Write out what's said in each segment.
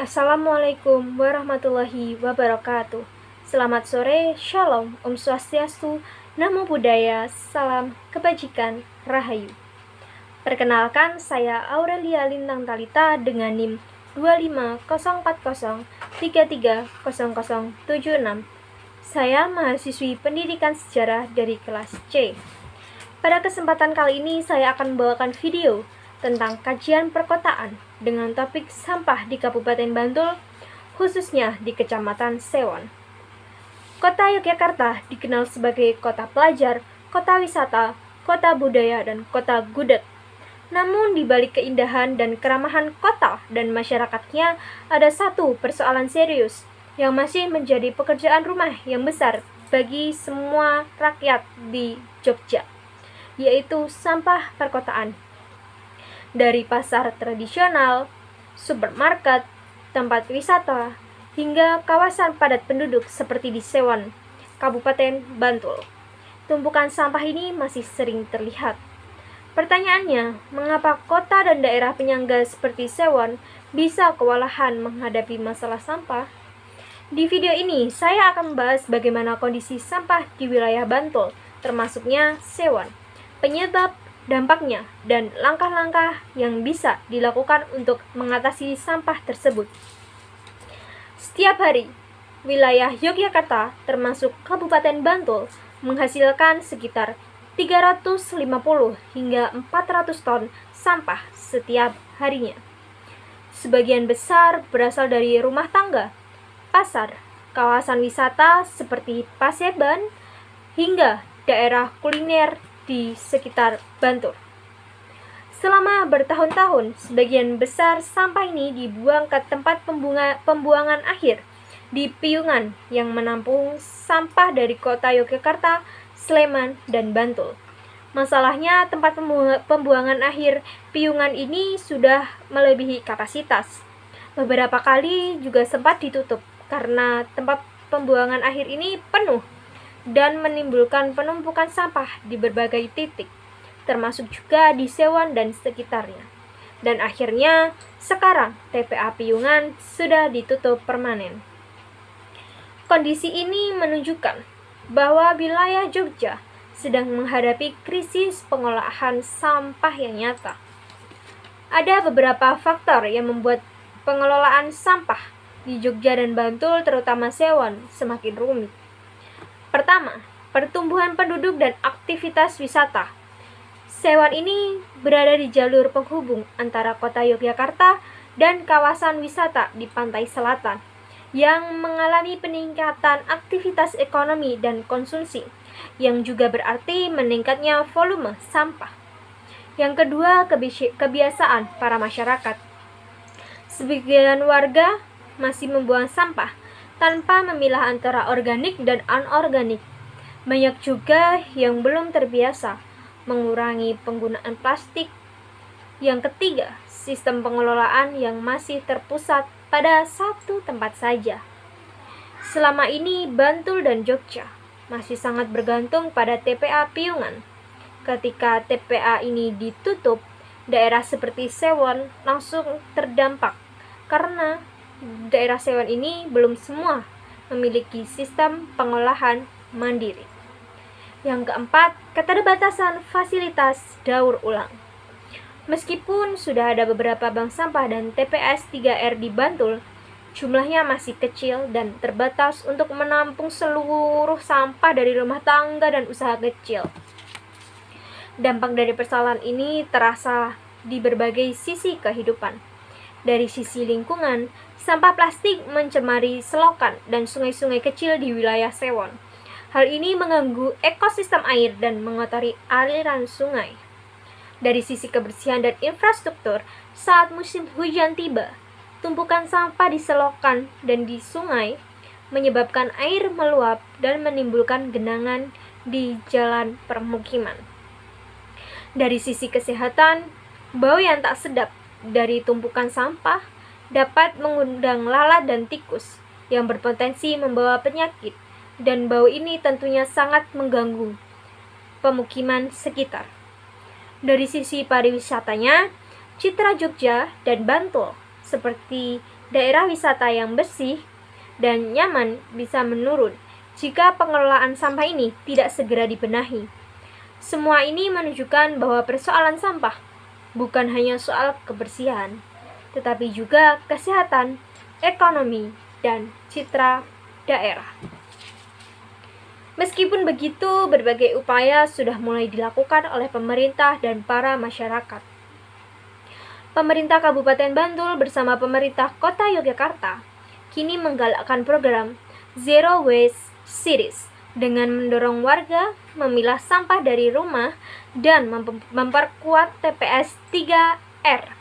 Assalamualaikum warahmatullahi wabarakatuh. Selamat sore, Shalom, Om Swastiastu, Namo Buddhaya, Salam Kebajikan, Rahayu. Perkenalkan, saya Aurelia Lintang Talita dengan NIM 25040330076. Saya mahasiswi pendidikan sejarah dari kelas C. Pada kesempatan kali ini saya akan membawakan video tentang kajian perkotaan dengan topik sampah di Kabupaten Bantul, khususnya di Kecamatan Sewon. Kota Yogyakarta dikenal sebagai kota pelajar, kota wisata, kota budaya, dan kota gudeg. Namun di balik keindahan dan keramahan kota dan masyarakatnya, ada satu persoalan serius yang masih menjadi pekerjaan rumah yang besar bagi semua rakyat di Jogja, yaitu sampah perkotaan. Dari pasar tradisional, supermarket, tempat wisata, hingga kawasan padat penduduk seperti di Sewon, Kabupaten Bantul. Tumpukan sampah ini masih sering terlihat. Pertanyaannya, mengapa kota dan daerah penyangga seperti Sewon bisa kewalahan menghadapi masalah sampah? Di video ini, saya akan membahas bagaimana kondisi sampah di wilayah Bantul, termasuknya Sewon, penyebab, dampaknya, dan langkah-langkah yang bisa dilakukan untuk mengatasi sampah tersebut. Setiap hari, wilayah Yogyakarta termasuk Kabupaten Bantul menghasilkan sekitar 350 hingga 400 ton sampah setiap harinya. Sebagian besar berasal dari rumah tangga, pasar, kawasan wisata seperti Paseban, hingga daerah kuliner di sekitar Bantul. Selama bertahun-tahun, sebagian besar sampah ini dibuang ke tempat pembuangan akhir di Piungan yang menampung sampah dari kota Yogyakarta, Sleman, dan Bantul. Masalahnya, tempat pembuangan akhir Piungan ini sudah melebihi kapasitas. Beberapa kali juga sempat ditutup karena tempat pembuangan akhir ini penuh dan menimbulkan penumpukan sampah di berbagai titik, termasuk juga di Sewon dan sekitarnya. Dan akhirnya, sekarang TPA Piungan sudah ditutup permanen. Kondisi ini menunjukkan bahwa wilayah Jogja sedang menghadapi krisis pengolahan sampah yang nyata. Ada beberapa faktor yang membuat pengelolaan sampah di Jogja dan Bantul, terutama Sewon, semakin rumit. Pertama, pertumbuhan penduduk dan aktivitas wisata. Sewon ini berada di jalur penghubung antara kota Yogyakarta dan kawasan wisata di pantai selatan yang mengalami peningkatan aktivitas ekonomi dan konsumsi, yang juga berarti meningkatnya volume sampah. Yang kedua, kebiasaan para masyarakat. Sebagian warga masih membuang sampah tanpa memilah antara organik dan anorganik. Banyak juga yang belum terbiasa mengurangi penggunaan plastik. Yang ketiga, sistem pengelolaan yang masih terpusat pada satu tempat saja. Selama ini, Bantul dan Jogja masih sangat bergantung pada TPA Piungan. Ketika TPA ini ditutup, daerah seperti Sewon langsung terdampak karena daerah Sewon ini belum semua memiliki sistem pengolahan mandiri. Yang keempat, keterbatasan fasilitas daur ulang. Meskipun sudah ada beberapa bank sampah dan TPS 3R di Bantul, jumlahnya masih kecil dan terbatas untuk menampung seluruh sampah dari rumah tangga dan usaha kecil. Dampak dari persoalan ini terasa di berbagai sisi kehidupan. Dari sisi lingkungan, sampah plastik mencemari selokan dan sungai-sungai kecil di wilayah Sewon. Hal ini mengganggu ekosistem air dan mengotori aliran sungai. Dari sisi kebersihan dan infrastruktur, saat musim hujan tiba, tumpukan sampah di selokan dan di sungai menyebabkan air meluap dan menimbulkan genangan di jalan permukiman. Dari sisi kesehatan, bau yang tak sedap dari tumpukan sampah dapat mengundang lalat dan tikus yang berpotensi membawa penyakit, dan bau ini tentunya sangat mengganggu pemukiman sekitar. Dari sisi pariwisatanya, citra Jogja dan Bantul seperti daerah wisata yang bersih dan nyaman bisa menurun jika pengelolaan sampah ini tidak segera dibenahi. Semua ini menunjukkan bahwa persoalan sampah bukan hanya soal kebersihan, tetapi juga kesehatan, ekonomi, dan citra daerah. Meskipun begitu, berbagai upaya sudah mulai dilakukan oleh pemerintah dan para masyarakat. Pemerintah Kabupaten Bantul bersama pemerintah Kota Yogyakarta kini menggalakkan program Zero Waste Cities dengan mendorong warga memilah sampah dari rumah dan memperkuat TPS 3R,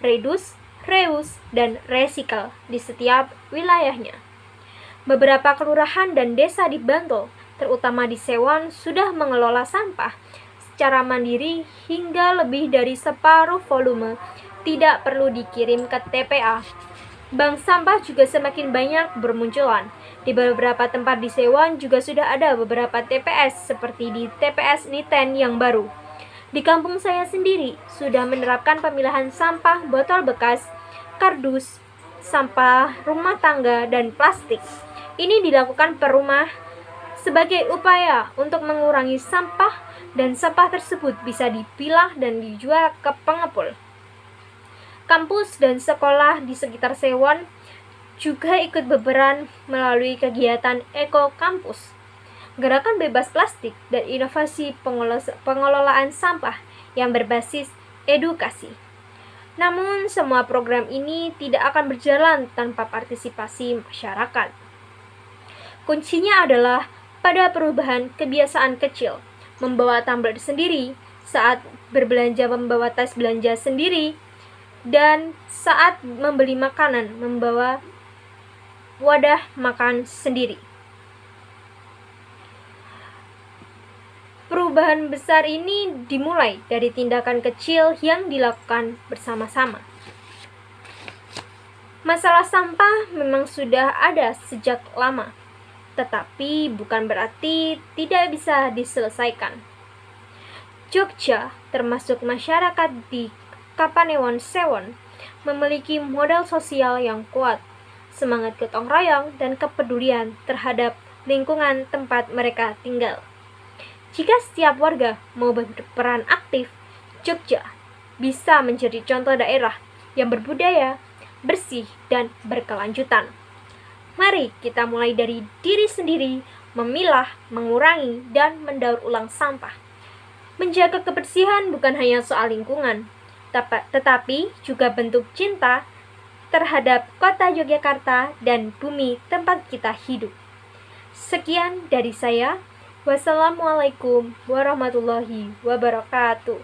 Reduce, Reuse, dan Recycle di setiap wilayahnya. Beberapa kelurahan dan desa di Bantul, terutama di Sewon, sudah mengelola sampah secara mandiri hingga lebih dari separuh volume tidak perlu dikirim ke TPA. Bank sampah juga semakin banyak bermunculan. Di beberapa tempat di Sewon juga sudah ada beberapa TPS seperti di TPS Niten yang baru. Di kampung saya sendiri sudah menerapkan pemilahan sampah botol bekas, kardus, sampah rumah tangga, dan plastik. Ini dilakukan per rumah sebagai upaya untuk mengurangi sampah dan sampah tersebut bisa dipilah dan dijual ke pengepul. Kampus dan sekolah di sekitar Sewon juga ikut berperan melalui kegiatan Eko Kampus, gerakan bebas plastik, dan inovasi pengelolaan sampah yang berbasis edukasi. Namun, semua program ini tidak akan berjalan tanpa partisipasi masyarakat. Kuncinya adalah pada perubahan kebiasaan kecil, membawa tumbler sendiri, saat berbelanja membawa tas belanja sendiri, dan saat membeli makanan membawa wadah makan sendiri. Perubahan besar ini dimulai dari tindakan kecil yang dilakukan bersama-sama. Masalah sampah memang sudah ada sejak lama, tetapi bukan berarti tidak bisa diselesaikan. Jogja, termasuk masyarakat di Kapanewon Sewon, memiliki modal sosial yang kuat, semangat gotong royong, dan kepedulian terhadap lingkungan tempat mereka tinggal. Jika setiap warga mau berperan aktif, Jogja bisa menjadi contoh daerah yang berbudaya, bersih, dan berkelanjutan. Mari kita mulai dari diri sendiri, memilah, mengurangi, dan mendaur ulang sampah. Menjaga kebersihan bukan hanya soal lingkungan, tetapi juga bentuk cinta terhadap kota Yogyakarta dan bumi tempat kita hidup. Sekian dari saya. Wassalamualaikum warahmatullahi wabarakatuh.